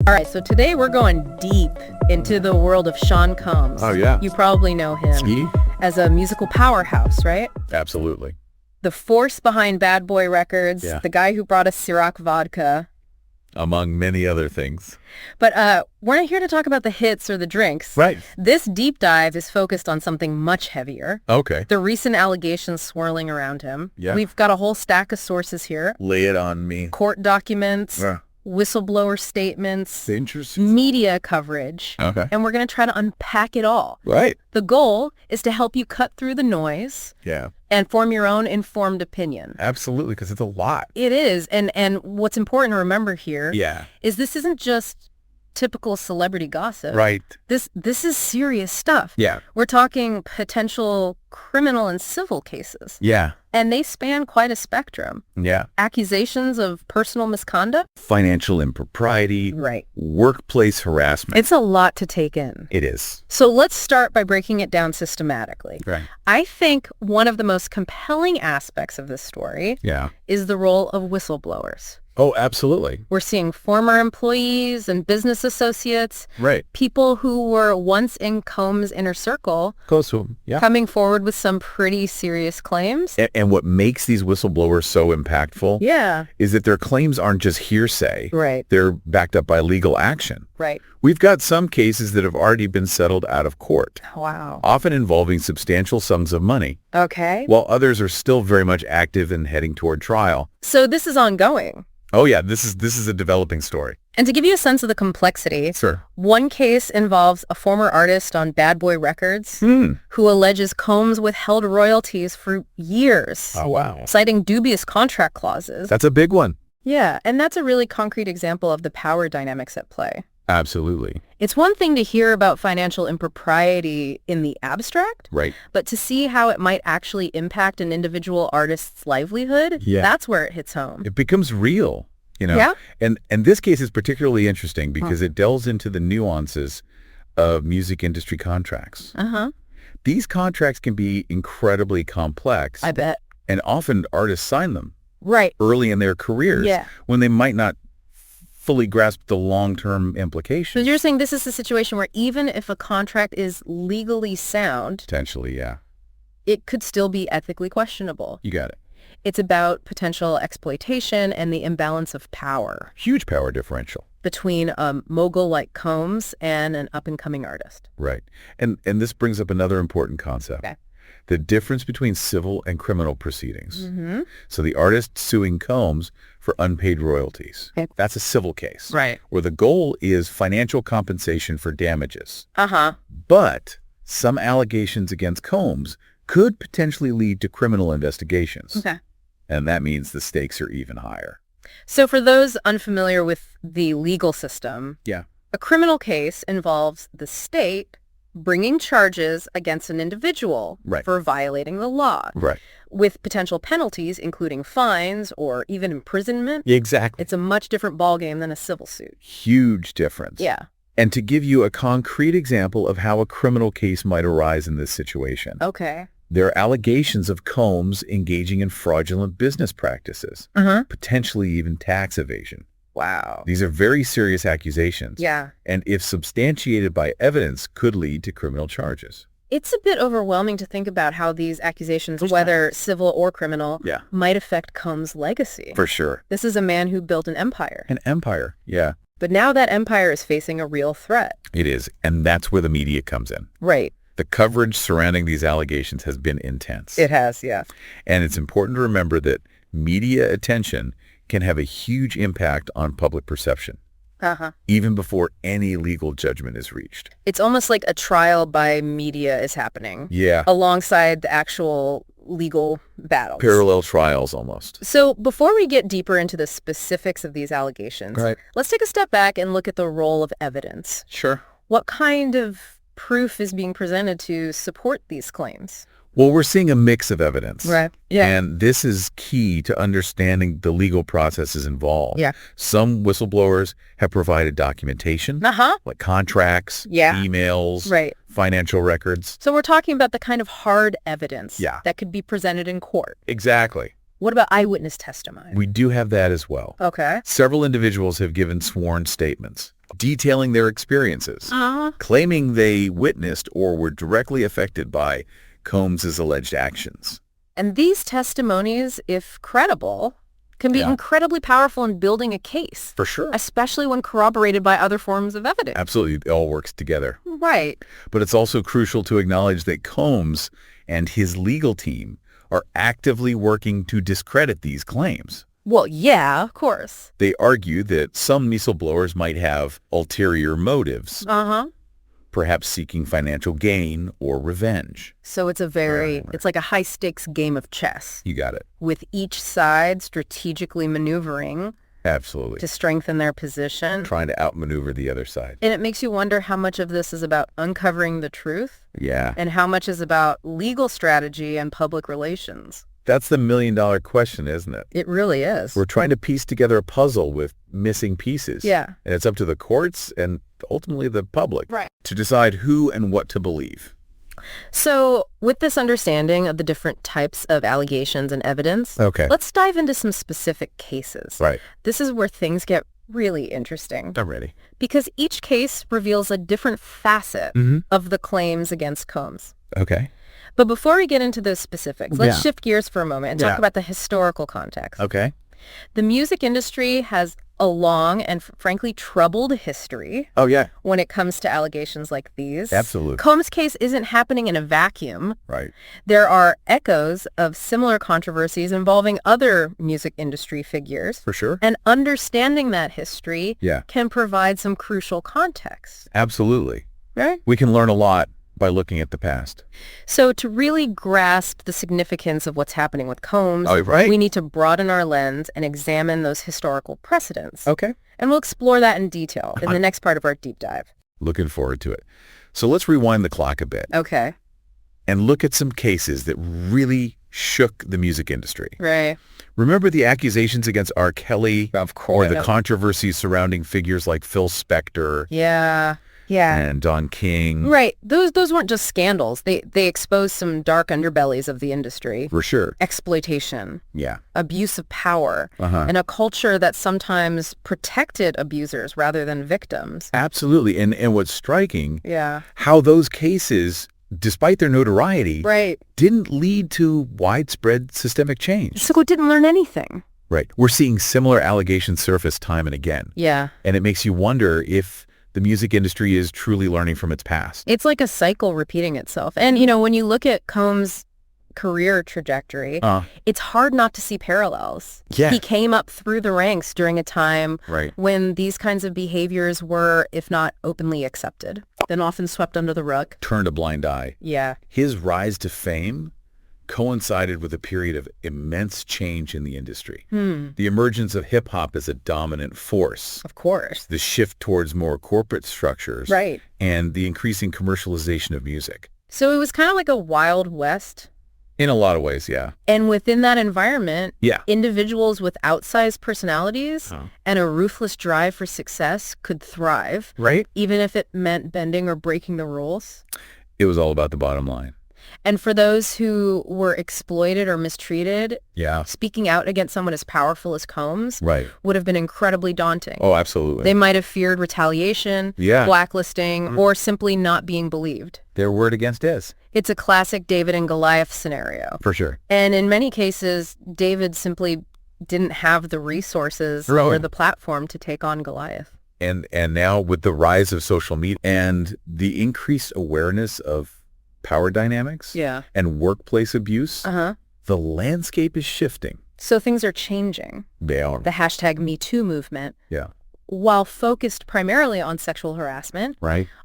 All right, so today we're going deep into the world of Sean Combs. Oh, yeah. You probably know him as a musical powerhouse, right? Absolutely. The force behind Bad Boy Records, the guy who brought us Ciroc vodka. Among many other things. But we're not here to talk about the hits or the drinks. Right. This deep dive is focused on something much heavier. Okay. The recent allegations swirling around him. Yeah. We've got a whole stack of sources here. Lay it on me. Court documents. Yeah. Whistleblower statements, Interesting. media coverage, Okay. and we're going to try to unpack it all. Right. The goal is to help you cut through the noise and form your own informed opinion. Absolutely, because it's a lot. It is, and what's important to remember here is this isn't just typical celebrity gossip. Right. This is serious stuff. Yeah. We're talking potential criminal and civil cases. Yeah. And they span quite a spectrum. Yeah. Accusations of personal misconduct. Financial impropriety. Right. Workplace harassment. It's a lot to take in. It is. So let's start by breaking it down systematically. Right. I think one of the most compelling aspects of this story is the role of whistleblowers. Oh, absolutely. We're seeing former employees and business associates, people who were once in Combs' inner circle, Close to him. Yeah. coming forward with some pretty serious claims. And what makes these whistleblowers so impactful is that their claims aren't just hearsay. Right. They're backed up by legal action. Right. We've got some cases that have already been settled out of court. Wow. Often involving substantial sums of money. Okay. While others are still very much active and heading toward trial. So this is ongoing. Oh, yeah. This is a developing story. And to give you a sense of the complexity, Sure. One case involves a former artist on Bad Boy Records who alleges Combs withheld royalties for years. Oh, wow. Citing dubious contract clauses. That's a big one. Yeah, and that's a really concrete example of the power dynamics at play. Absolutely. It's one thing to hear about financial impropriety in the abstract, Right. but to see how it might actually impact an individual artist's livelihood, that's where it hits home. It becomes real, you know. Yeah. And this case is particularly interesting because it delves into the nuances of music industry contracts. Uh-huh. These contracts can be incredibly complex. I bet. And often artists sign them Right. early in their careers when they might not fully grasp the long-term So implications. you're saying this is a situation where even if a contract is legally sound, Potentially, yeah. it could still be ethically questionable. You got it. It's about potential exploitation and the imbalance of power Huge power differential. between a mogul like Combs and an up-and-coming artist. Right. And this brings up another important concept. Okay. The difference between civil and criminal proceedings. Mm-hmm. So the artist suing Combs for unpaid royalties. Okay. That's a civil case. Right. Where the goal is financial compensation for damages. Uh-huh. But some allegations against Combs could potentially lead to criminal investigations. Okay. And that means the stakes are even higher. So for those unfamiliar with the legal system, a criminal case involves the state bringing charges against an individual for violating the law, with potential penalties, including fines or even imprisonment. Exactly. It's a much different ballgame than a civil suit. Huge difference. Yeah. And to give you a concrete example of how a criminal case might arise in this situation. Okay. There are allegations of Combs engaging in fraudulent business practices, potentially even tax evasion. Wow. These are very serious accusations. Yeah. And if substantiated by evidence, could lead to criminal charges. It's a bit overwhelming to think about how these accusations, whether civil or criminal, might affect Combs' legacy. For sure. This is a man who built an empire. An empire, yeah. But now that empire is facing a real threat. It is. And that's where the media comes in. Right. The coverage surrounding these allegations has been intense. It has, yeah. And it's important to remember that media attention can have a huge impact on public perception, even before any legal judgment is reached. It's almost like a trial by media is happening. Yeah. Alongside the actual legal battles. Parallel trials almost. So before we get deeper into the specifics of these allegations, let's take a step back and look at the role of evidence. Sure. What kind of proof is being presented to support these claims? Well, we're seeing a mix of evidence. Right. Yeah. And this is key to understanding the legal processes involved. Yeah. Some whistleblowers have provided documentation, like contracts, emails, financial records. So we're talking about the kind of hard evidence that could be presented in court. Exactly. What about eyewitness testimony? We do have that as well. Okay. Several individuals have given sworn statements. detailing their experiences, claiming they witnessed or were directly affected by Combs' alleged actions. And these testimonies, if credible, can be incredibly powerful in building a case. For sure. Especially when corroborated by other forms of evidence. Absolutely. It all works together. Right. But it's also crucial to acknowledge that Combs and his legal team are actively working to discredit these claims. Well, yeah, of course. They argue that some whistleblowers might have ulterior motives. Perhaps seeking financial gain or revenge. So it's it's like a high-stakes game of chess. You got it. With each side strategically maneuvering. Absolutely. To strengthen their position. Trying to outmaneuver the other side. And it makes you wonder how much of this is about uncovering the truth. Yeah. And how much is about legal strategy and public relations. That's the million-dollar question, isn't it? It really is. We're trying to piece together a puzzle with missing pieces. Yeah. And it's up to the courts and ultimately the public to decide who and what to believe. So with this understanding of the different types of allegations and evidence, let's dive into some specific cases. Right. This is where things get really interesting. I'm ready. Because each case reveals a different facet of the claims against Combs. Okay. But before we get into those specifics, let's shift gears for a moment and talk about the historical context. Okay. The music industry has a long and frankly troubled history. Oh, yeah. When it comes to allegations like these. Absolutely. Combs' case isn't happening in a vacuum. Right. There are echoes of similar controversies involving other music industry figures. For sure. And understanding that history can provide some crucial context. Absolutely. Right? We can learn a lot by looking at the past. So to really grasp the significance of what's happening with Combs, we need to broaden our lens and examine those historical precedents. Okay. And we'll explore that in detail in the next part of our deep dive. Looking forward to it. So let's rewind the clock a bit. Okay. And look at some cases that really shook the music industry. Right. Remember the accusations against R. Kelly? Of course. Or the controversies surrounding figures like Phil Spector? Yeah. And Don King. Right. Those weren't just scandals. They exposed some dark underbellies of the industry. For sure. Exploitation. Yeah. Abuse of power. And a culture that sometimes protected abusers rather than victims. Absolutely. And what's striking, how those cases, despite their notoriety, didn't lead to widespread systemic change. So it didn't learn anything. Right. We're seeing similar allegations surface time and again. Yeah. And it makes you wonder if the music industry is truly learning from its past. It's like a cycle repeating itself. And, when you look at Combs' career trajectory, it's hard not to see parallels. Yeah. He came up through the ranks during a time when these kinds of behaviors were, if not openly accepted, then often swept under the rug. Turned a blind eye. Yeah. His rise to fame coincided with a period of immense change in the industry. The emergence of hip-hop as a dominant force. Of course. The shift towards more corporate structures. Right. And the increasing commercialization of music. So it was kind of like a Wild West. In a lot of ways, yeah. And within that environment, individuals with outsized personalities and a ruthless drive for success could thrive. Right. Even if it meant bending or breaking the rules. It was all about the bottom line. And for those who were exploited or mistreated, speaking out against someone as powerful as Combs would have been incredibly daunting. Oh, absolutely. They might have feared retaliation, blacklisting, or simply not being believed. Their word against his. It's a classic David and Goliath scenario. For sure. And in many cases, David simply didn't have the resources or the platform to take on Goliath. And now with the rise of social media and the increased awareness of power dynamics and workplace abuse, the landscape is shifting. So things are changing. They are. The hashtag #MeToo movement, while focused primarily on sexual harassment,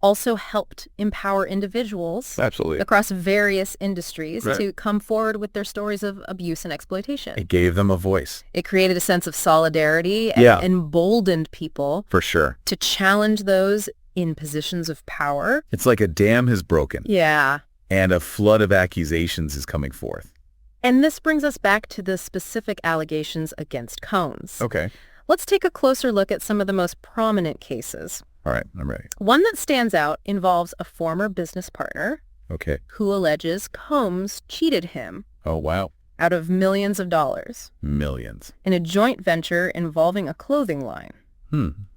also helped empower individuals across various industries to come forward with their stories of abuse and exploitation. It gave them a voice. It created a sense of solidarity and emboldened people for sure to challenge those in positions of power. It's like a dam has broken. Yeah. And a flood of accusations is coming forth. And this brings us back to the specific allegations against Combs. Okay. Let's take a closer look at some of the most prominent cases. All right, I'm ready. One that stands out involves a former business partner who alleges Combs cheated him. Oh, wow. Out of millions of dollars. Millions. In a joint venture involving a clothing line.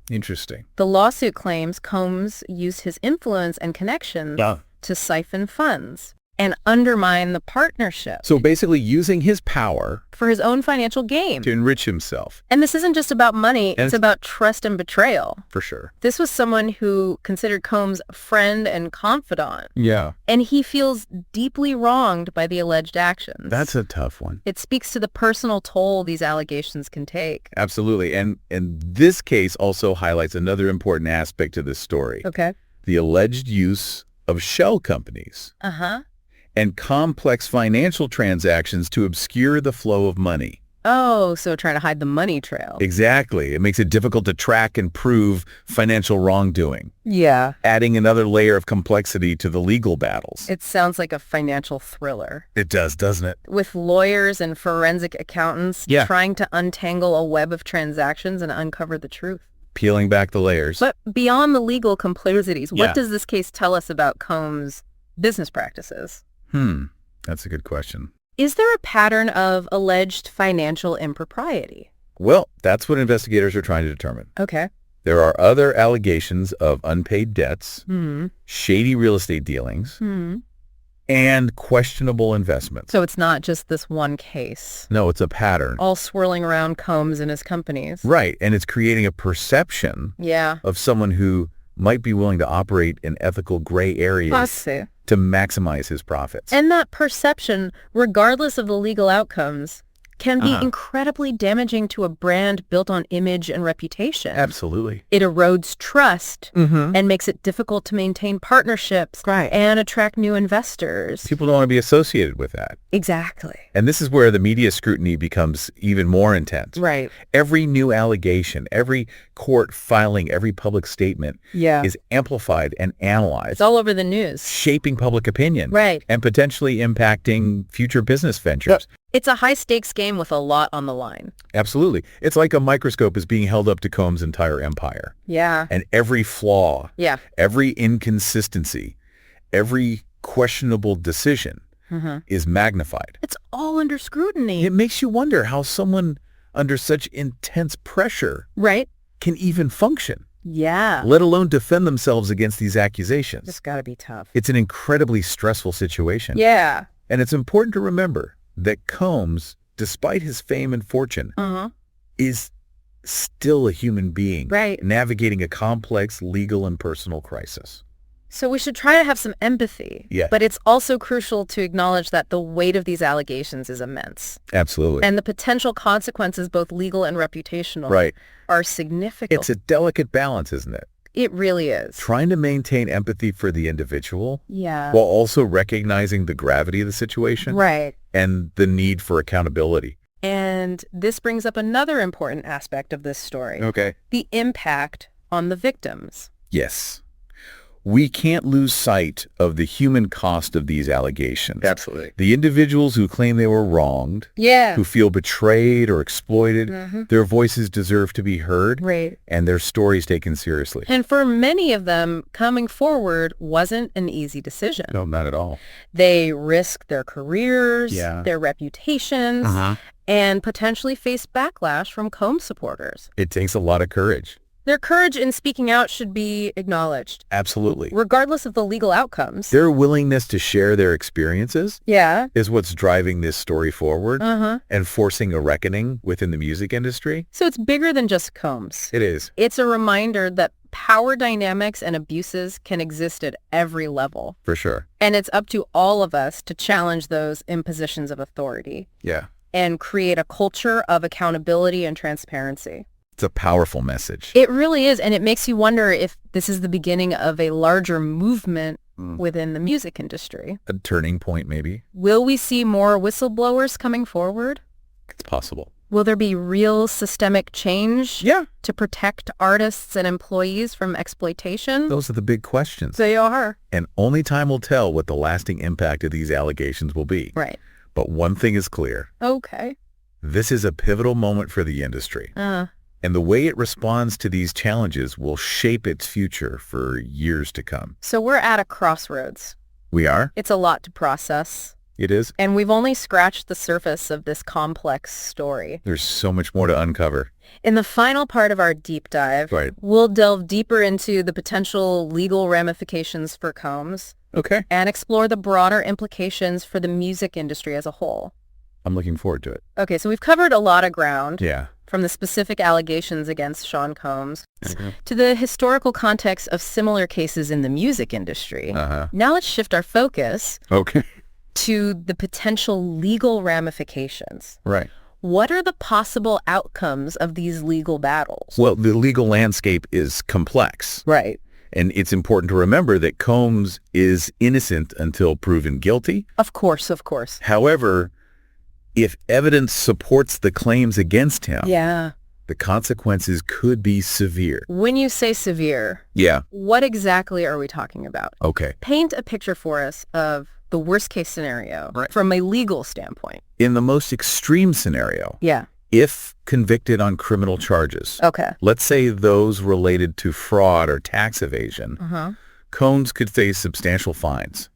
Interesting. The lawsuit claims Combs used his influence and connections to siphon funds and undermine the partnership. So basically using his power for his own financial gain. To enrich himself. And this isn't just about money, it's about trust and betrayal. For sure. This was someone who considered Combs a friend and confidant. Yeah. And he feels deeply wronged by the alleged actions. That's a tough one. It speaks to the personal toll these allegations can take. Absolutely. And this case also highlights another important aspect of this story. Okay. The alleged use of shell companies. And complex financial transactions to obscure the flow of money. Oh, so trying to hide the money trail. Exactly. It makes it difficult to track and prove financial wrongdoing. Yeah. Adding another layer of complexity to the legal battles. It sounds like a financial thriller. It does, doesn't it? With lawyers and forensic accountants trying to untangle a web of transactions and uncover the truth. Peeling back the layers. But beyond the legal complexities, what does this case tell us about Combs' business practices? That's a good question. Is there a pattern of alleged financial impropriety? Well, that's what investigators are trying to determine. Okay. There are other allegations of unpaid debts, shady real estate dealings, and questionable investments. So it's not just this one case. No, it's a pattern. All swirling around Combs and his companies. Right, and it's creating a perception of someone who might be willing to operate in ethical gray areas to maximize his profits. And that perception, regardless of the legal outcomes, can be incredibly damaging to a brand built on image and reputation. Absolutely. It erodes trust and makes it difficult to maintain partnerships and attract new investors. People don't want to be associated with that. Exactly. And this is where the media scrutiny becomes even more intense. Right. Every new allegation, every court filing, every public statement is amplified and analyzed. It's all over the news. Shaping public opinion. Right. And potentially impacting future business ventures. It's a high-stakes game with a lot on the line. Absolutely. It's like a microscope is being held up to Combs' entire empire. Yeah. And every flaw, every inconsistency, every questionable decision is magnified. It's all under scrutiny. It makes you wonder how someone under such intense pressure can even function. Yeah. Let alone defend themselves against these accusations. It's got to be tough. It's an incredibly stressful situation. Yeah. And it's important to remember that Combs, despite his fame and fortune, is still a human being navigating a complex legal and personal crisis. So we should try to have some empathy. Yeah. But it's also crucial to acknowledge that the weight of these allegations is immense. Absolutely. And the potential consequences, both legal and reputational, are significant. It's a delicate balance, isn't it? It really is. Trying to maintain empathy for the individual while also recognizing the gravity of the situation and the need for accountability. And this brings up another important aspect of this story. Okay. The impact on the victims. Yes. We can't lose sight of the human cost of these allegations. Absolutely. The individuals who claim they were wronged, who feel betrayed or exploited, their voices deserve to be heard and their stories taken seriously. And for many of them, coming forward wasn't an easy decision. No, not at all. They risked their careers, their reputations, and potentially faced backlash from Combs supporters. It takes a lot of courage. Their courage in speaking out should be acknowledged. Absolutely. Regardless of the legal outcomes. Their willingness to share their experiences is what's driving this story forward and forcing a reckoning within the music industry. So it's bigger than just Combs. It is. It's a reminder that power dynamics and abuses can exist at every level. For sure. And it's up to all of us to challenge those impositions of authority. Yeah. And create a culture of accountability and transparency. It's a powerful message. It really is. And it makes you wonder if this is the beginning of a larger movement within the music industry. A turning point, maybe. Will we see more whistleblowers coming forward? It's possible. Will there be real systemic change to protect artists and employees from exploitation? Those are the big questions. They are. And only time will tell what the lasting impact of these allegations will be. Right. But one thing is clear. Okay. This is a pivotal moment for the industry. And the way it responds to these challenges will shape its future for years to come. So we're at a crossroads. We are? It's a lot to process. It is. And we've only scratched the surface of this complex story. There's so much more to uncover. In the final part of our deep dive, we'll delve deeper into the potential legal ramifications for Combs. Okay. And explore the broader implications for the music industry as a whole. I'm looking forward to it. Okay, so we've covered a lot of ground. Yeah. From the specific allegations against Sean Combs to the historical context of similar cases in the music industry. Now let's shift our focus to the potential legal ramifications. Right. What are the possible outcomes of these legal battles? Well, the legal landscape is complex. Right. And it's important to remember that Combs is innocent until proven guilty. Of course, of course. However, if evidence supports the claims against him, the consequences could be severe. When you say severe, what exactly are we talking about? Okay. Paint a picture for us of the worst case scenario from a legal standpoint. In the most extreme scenario, if convicted on criminal charges, let's say those related to fraud or tax evasion, Combs could face substantial fines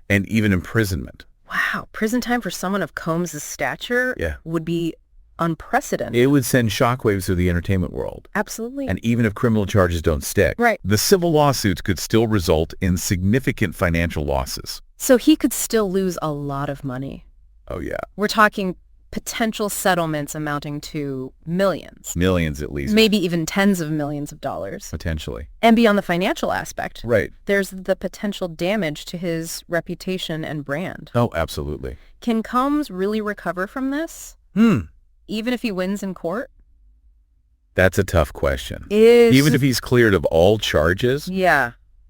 and even imprisonment. Wow, prison time for someone of Combs' stature would be unprecedented. It would send shockwaves through the entertainment world. Absolutely. And even if criminal charges don't stick, the civil lawsuits could still result in significant financial losses. So he could still lose a lot of money. Oh, yeah. We're talking potential settlements amounting to millions. Millions, at least. Maybe even tens of millions of dollars. Potentially. And beyond the financial aspect, there's the potential damage to his reputation and brand. Oh, absolutely. Can Combs really recover from this? Even if he wins in court? That's a tough question. Even if he's cleared of all charges,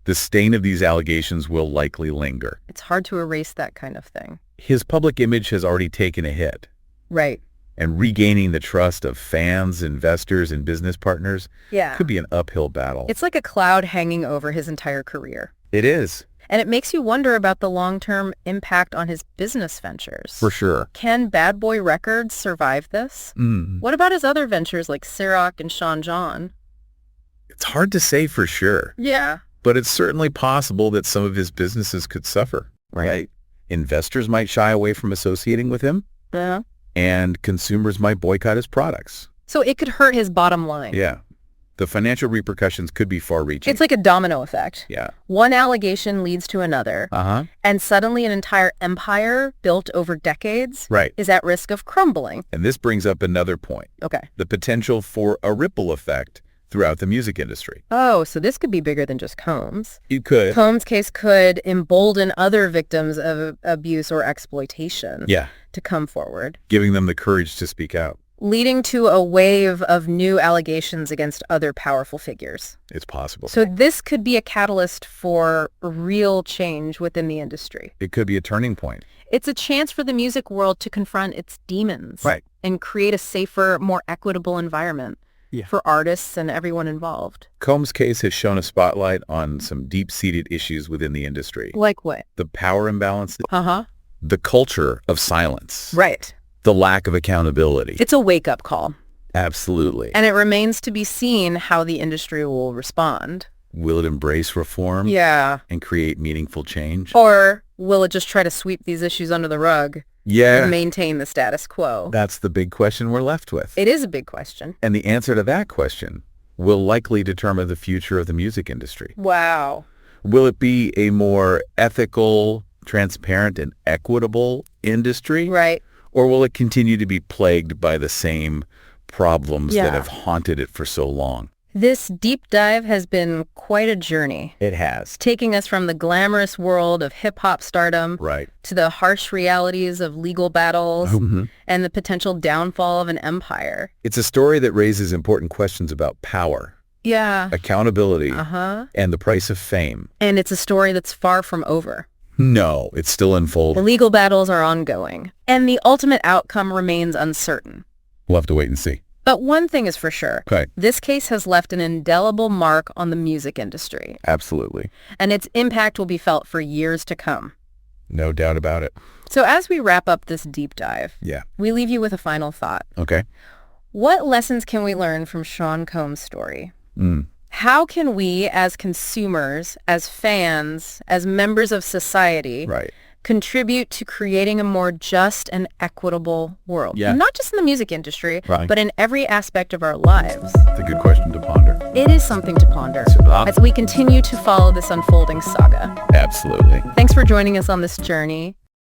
the stain of these allegations will likely linger. It's hard to erase that kind of thing. His public image has already taken a hit. Right. And regaining the trust of fans, investors, and business partners could be an uphill battle. It's like a cloud hanging over his entire career. It is. And it makes you wonder about the long-term impact on his business ventures. For sure. Can Bad Boy Records survive this? What about his other ventures like Ciroc and Sean John? It's hard to say for sure. Yeah. But it's certainly possible that some of his businesses could suffer. Right. Investors might shy away from associating with him. And consumers might boycott his products. So it could hurt his bottom line. Yeah. The financial repercussions could be far-reaching. It's like a domino effect. Yeah. One allegation leads to another. And suddenly an entire empire built over decades is at risk of crumbling. And this brings up another point. The potential for a ripple effect throughout the music industry. Oh, so this could be bigger than just Combs. It could. Combs' case could embolden other victims of abuse or exploitation to come forward. Giving them the courage to speak out. Leading to a wave of new allegations against other powerful figures. It's possible. So this could be a catalyst for real change within the industry. It could be a turning point. It's a chance for the music world to confront its demons. And create a safer, more equitable environment. For artists and everyone involved. Combs' case has shown a spotlight on some deep-seated issues within the industry. Like what? The power imbalance. The culture of silence. The lack of accountability. It's a wake-up call. Absolutely. And it remains to be seen how the industry will respond. Will it embrace reform? And create meaningful change? Or will it just try to sweep these issues under the rug? And maintain the status quo? That's the big question we're left with. It is a big question. And the answer to that question will likely determine the future of the music industry. Wow. Will it be a more ethical, transparent, and equitable industry? Or will it continue to be plagued by the same problems that have haunted it for so long? This deep dive has been quite a journey. It has. Taking us from the glamorous world of hip-hop stardom to the harsh realities of legal battles and the potential downfall of an empire. It's a story that raises important questions about power, accountability, and the price of fame. And it's a story that's far from over. No, it's still unfolding. The legal battles are ongoing, and the ultimate outcome remains uncertain. We'll have to wait and see. But one thing is for sure. This case has left an indelible mark on the music industry. Absolutely. And its impact will be felt for years to come. No doubt about it. So as we wrap up this deep dive, we leave you with a final thought. What lessons can we learn from Sean Combs' story? How can we, as consumers, as fans, as members of society, contribute to creating a more just and equitable world? Yeah. Not just in the music industry, right, but in every aspect of our lives. It's a good question to ponder. It is something to ponder as we continue to follow this unfolding saga. Absolutely. Thanks for joining us on this journey.